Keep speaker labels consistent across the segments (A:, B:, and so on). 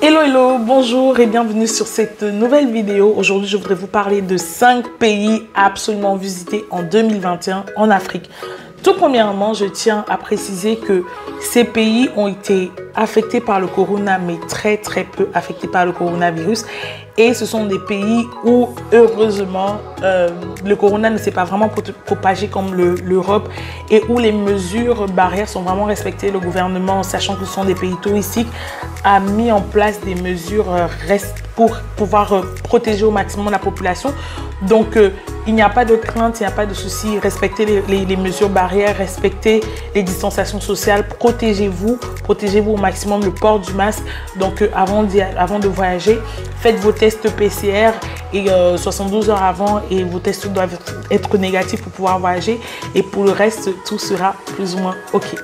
A: Hello, hello, bonjour et bienvenue sur cette nouvelle vidéo. Aujourd'hui, je voudrais vous parler de 5 pays absolument visités en 2021 en Afrique. Tout premièrement, je tiens à préciser que ces pays ont été affectés par le corona, mais très peu affectés par le coronavirus. Et ce sont des pays où, heureusement, le corona ne s'est pas vraiment propagé comme l'Europe et où les mesures barrières sont vraiment respectées. Le gouvernement, sachant que ce sont des pays touristiques, a mis en place des mesures pour pouvoir protéger au maximum la population. Donc, il n'y a pas de crainte, il n'y a pas de souci. Respectez les mesures barrières, respectez les distanciations sociales, protégez-vous au maximum, le port du masque. Donc, avant de voyager, faites vos tests PCR et 72 heures avant et vos tests doivent être négatifs pour pouvoir voyager. Et pour le reste, tout sera plus ou moins OK.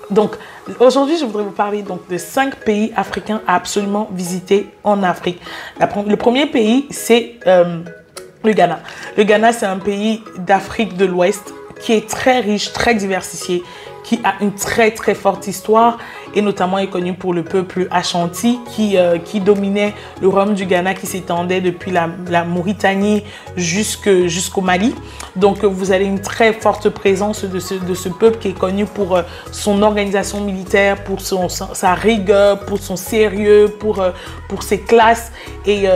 A: Donc, aujourd'hui, je voudrais vous parler de 5 pays africains à absolument visiter en Afrique. Le premier pays, c'est le Ghana. Le Ghana, c'est un pays d'Afrique de l'Ouest qui est très riche, très diversifié, qui a une très forte histoire et notamment est connu pour le peuple Ashanti qui dominait le royaume du Ghana qui s'étendait depuis la Mauritanie jusqu'au Mali. Donc vous avez une très forte présence de ce peuple qui est connu pour son organisation militaire, pour sa rigueur, pour son sérieux, pour ses classes et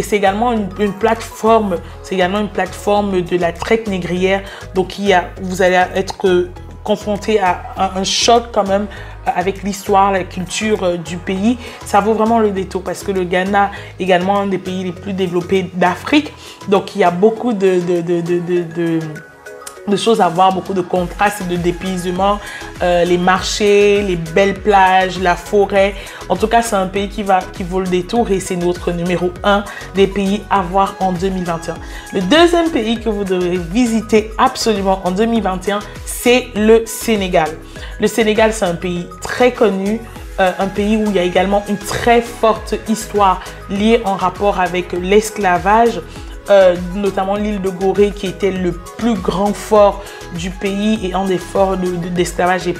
A: c'est également une plateforme, de la traite négrière. Donc vous allez être confronté à un choc quand même avec l'histoire, la culture du pays. Ça vaut vraiment le détour parce que le Ghana est également un des pays les plus développés d'Afrique. Donc, il y a beaucoup de choses à voir, beaucoup de contrastes et de dépaysement, les marchés, les belles plages, la forêt. En tout cas, c'est un pays qui vaut le détour et c'est notre numéro 1 des pays à voir en 2021. Le deuxième pays que vous devrez visiter absolument en 2021, c'est le Sénégal. Le Sénégal, c'est un pays très connu, un pays où il y a également une très forte histoire liée en rapport avec l'esclavage. Notamment l'île de Gorée qui était le plus grand fort du pays et un des forts d'esclavage les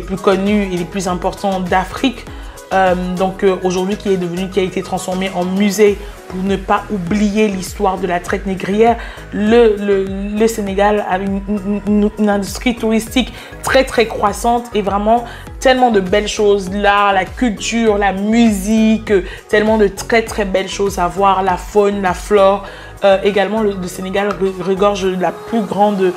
A: plus connus et les plus importants d'Afrique. Aujourd'hui qui a été transformé en musée pour ne pas oublier l'histoire de la traite négrière. Le Sénégal a une industrie touristique très croissante et vraiment tellement de belles choses, l'art, la culture, la musique, tellement de très belles choses à voir, la faune, la flore. Également, le Sénégal regorge la plus grande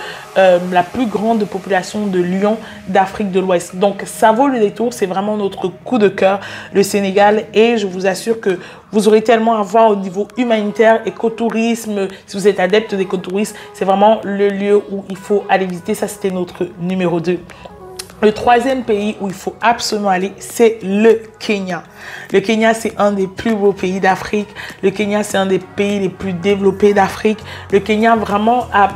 A: population de lions d'Afrique de l'Ouest. Donc, ça vaut le détour. C'est vraiment notre coup de cœur, le Sénégal. Et je vous assure que vous aurez tellement à voir au niveau humanitaire, écotourisme. Si vous êtes adepte d'écotourisme, c'est vraiment le lieu où il faut aller visiter. Ça, c'était notre numéro 2. Le troisième pays où il faut absolument aller, c'est le Kenya. Le Kenya, c'est un des plus beaux pays d'Afrique. Le Kenya, c'est un des pays les plus développés d'Afrique. Le Kenya, vraiment, a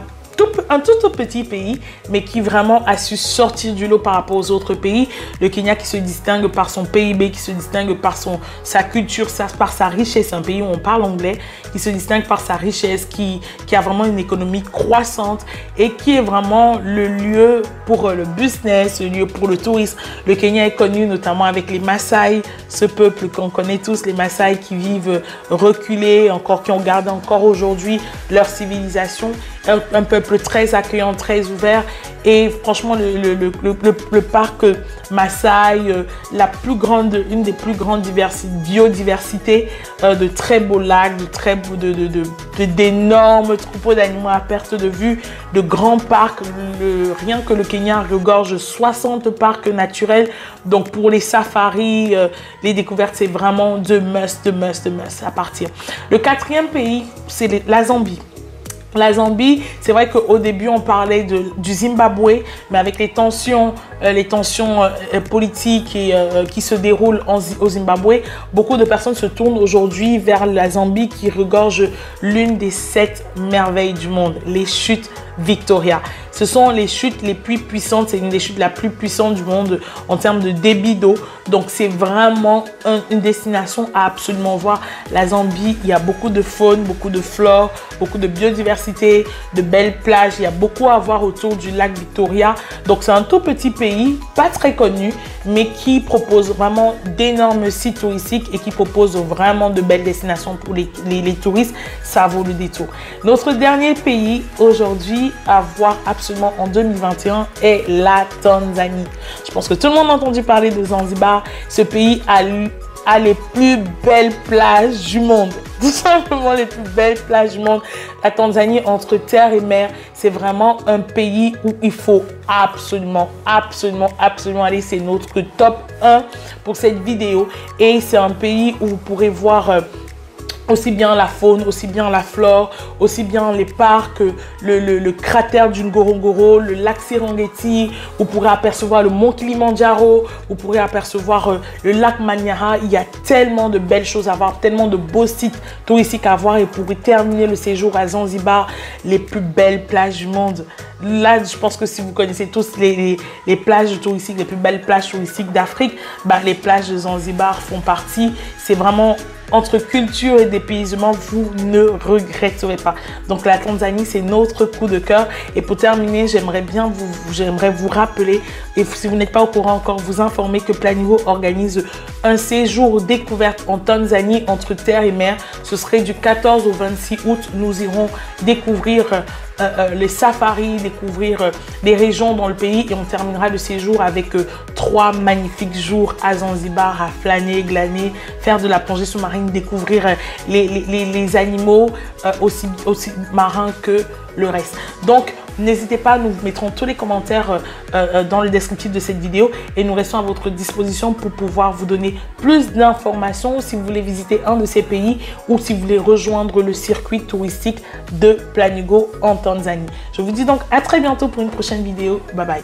A: un tout petit pays, mais qui vraiment a su sortir du lot par rapport aux autres pays. Le Kenya qui se distingue par son PIB, qui se distingue par sa culture, par sa richesse. Un pays où on parle anglais, qui se distingue par sa richesse, qui a vraiment une économie croissante et qui est vraiment le lieu pour le business, le lieu pour le tourisme. Le Kenya est connu notamment avec les Maasai, ce peuple qu'on connaît tous, les Maasai qui vivent reculés, qui ont gardé encore aujourd'hui leur civilisation. Un peuple très accueillant, très ouvert et franchement le parc Maasai, une des plus grandes biodiversités, de très beaux lacs, d'énormes troupeaux d'animaux à perte de vue, de grands parcs. Rien que le Kenya regorge 60 parcs naturels. Donc pour les safaris, les découvertes, c'est vraiment de must à partir. Le quatrième pays, c'est la Zambie. La Zambie, c'est vrai qu'au début, on parlait du Zimbabwe, mais avec les tensions politiques qui se déroulent au Zimbabwe, beaucoup de personnes se tournent aujourd'hui vers la Zambie qui regorge l'une des 7 merveilles du monde, les chutes Victoria. Ce sont les chutes les plus puissantes. C'est une des chutes la plus puissante du monde en termes de débit d'eau. Donc, c'est vraiment une destination à absolument voir. La Zambie, il y a beaucoup de faune, beaucoup de flore, beaucoup de biodiversité, de belles plages. Il y a beaucoup à voir autour du lac Victoria. Donc, c'est un tout petit pays, pas très connu, mais qui propose vraiment d'énormes sites touristiques et qui propose vraiment de belles destinations pour les touristes. Ça vaut le détour. Notre dernier pays aujourd'hui à voir absolument en 2021 est la Tanzanie. Je pense que tout le monde a entendu parler de Zanzibar. Ce pays a les plus belles plages du monde. Tout simplement les plus belles plages du monde. La Tanzanie, entre terre et mer, c'est vraiment un pays où il faut absolument aller. C'est notre top 1 pour cette vidéo. Et c'est un pays où vous pourrez voir aussi bien la faune, aussi bien la flore, aussi bien les parcs, le cratère du Ngorongoro, le lac Serengeti. Vous pourrez apercevoir le mont Kilimandjaro, vous pourrez apercevoir le lac Manyara. Il y a tellement de belles choses à voir, tellement de beaux sites touristiques à voir. Et pour terminer le séjour à Zanzibar, les plus belles plages du monde. Là, je pense que si vous connaissez tous les plages touristiques, les plus belles plages touristiques d'Afrique, bah, les plages de Zanzibar font partie. C'est vraiment entre culture et dépaysement, vous ne regretterez pas. Donc la Tanzanie, c'est notre coup de cœur. Et pour terminer, j'aimerais vous rappeler, et si vous n'êtes pas au courant encore, vous informer que Planigo organise un séjour découverte en Tanzanie entre terre et mer. Ce serait du 14 au 26 août. Nous irons découvrir les safaris, découvrir des régions dans le pays et on terminera le séjour avec 3 magnifiques jours à Zanzibar, à flâner, glaner, faire de la plongée sous-marine, découvrir les animaux aussi marins que le reste. Donc, n'hésitez pas, nous vous mettrons tous les commentaires dans le descriptif de cette vidéo et nous restons à votre disposition pour pouvoir vous donner plus d'informations si vous voulez visiter un de ces pays ou si vous voulez rejoindre le circuit touristique de Planigo en Tanzanie. Je vous dis donc à très bientôt pour une prochaine vidéo. Bye bye.